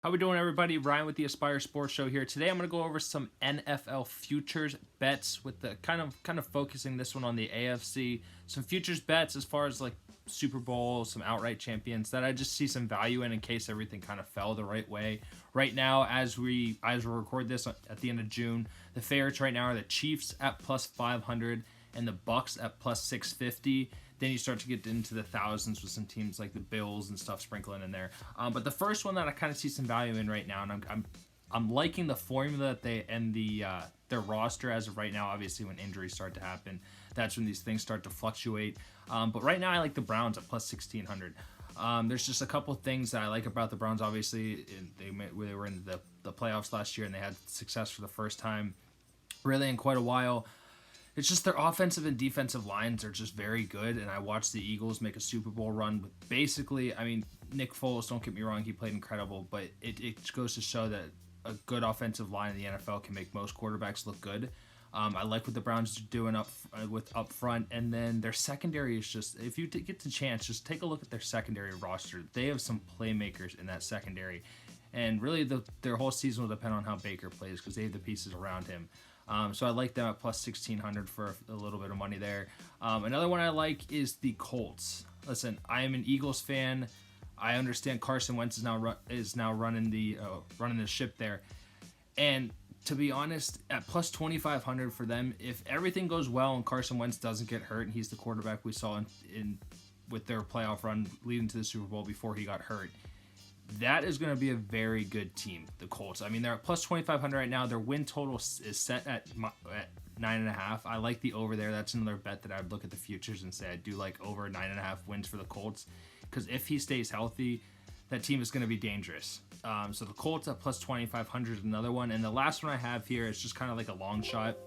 How we doing, everybody? Ryan with the Aspire Sports Show here. Today, I'm going to go over some NFL futures bets with the kind of focusing this one on the AFC. Some futures bets as far as like Super Bowl, some outright champions that I just see some value in case everything kind of fell the right way. Right now, as we record this at the end of June, the favorites right now are the Chiefs at plus 500 and the Bucks at plus 650. Then you start to get into the thousands with some teams like the Bills and stuff sprinkling in there. But the first one that I kind of see some value in right now, and I'm liking the formula that they and their roster as of right now. Obviously, when injuries start to happen, that's when these things start to fluctuate. But right now, I like the Browns at plus 1600. There's just a couple things that I like about the Browns. Obviously, they were in the playoffs last year and they had success for the first time, really in quite a while. It's just their offensive and defensive lines are just very good, and I watched the Eagles make a Super Bowl run with basically, I mean, Nick Foles, don't get me wrong, he played incredible, but it goes to show that a good offensive line in the NFL can make most quarterbacks look good. I like what the Browns are doing up front, and then their secondary is just, if you get the chance, just take a look at their secondary roster. They have some playmakers in that secondary, and really their whole season will depend on how Baker plays because they have the pieces around him. So I like them at plus 1600 for a little bit of money there. Another one I like is the Colts. Listen, I am an Eagles fan. I understand Carson Wentz is now running the ship there, and to be honest, at plus 2500 for them, if everything goes well and Carson Wentz doesn't get hurt and he's the quarterback we saw in with their playoff run leading to the Super Bowl before he got hurt, that is going to be a very good team, the Colts. I mean, they're at plus 2,500 right now. Their win total is set at 9.5. I like the over there. That's another bet that I would look at the futures and say I do like over 9.5 wins for the Colts, because if he stays healthy, that team is going to be dangerous. So the Colts at plus 2,500 is another one. And the last one I have here is just kind of like a long shot,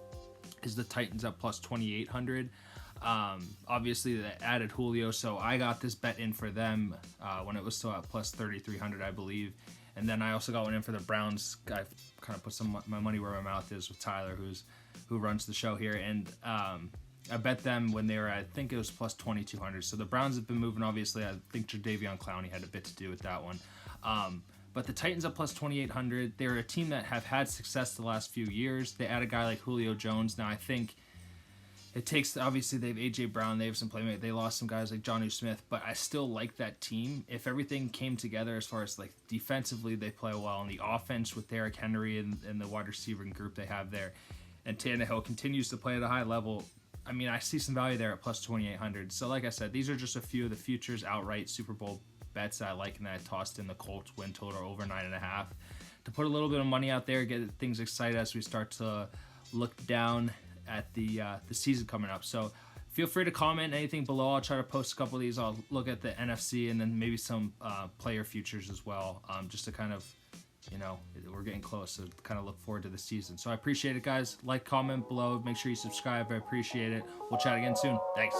is the Titans at plus 2,800. Obviously they added Julio, so I got this bet in for them when it was still at plus 3,300, I believe. And then I also got one in for the Browns. I kind of put some my money where my mouth is with Tyler, who runs the show here, and I bet them when they were at, I think it was plus 2,200. So the Browns have been moving. Obviously, I think Jadeveon Clowney had a bit to do with that one. But the Titans at plus 2,800. They're a team that have had success the last few years. They add a guy like Julio Jones. Now I think it takes, obviously they have A.J. Brown, they have some playmates, they lost some guys like Jonnu Smith, but I still like that team. If everything came together as far as like defensively, they play well, and the offense with Derrick Henry and the wide receiving group they have there, and Tannehill continues to play at a high level, I mean, I see some value there at plus 2,800. So like I said, these are just a few of the futures outright Super Bowl bets that I like, and that I tossed in the Colts win total over 9.5 to put a little bit of money out there, get things excited as we start to look down at the season coming up. So feel free to comment anything below. I'll try to post a couple of these. I'll look at the NFC and then maybe some player futures as well, just to kind of, we're getting close, so kind of look forward to the season. So I appreciate it, guys. Like, comment below, make sure you subscribe. I appreciate it. We'll chat again soon. Thanks.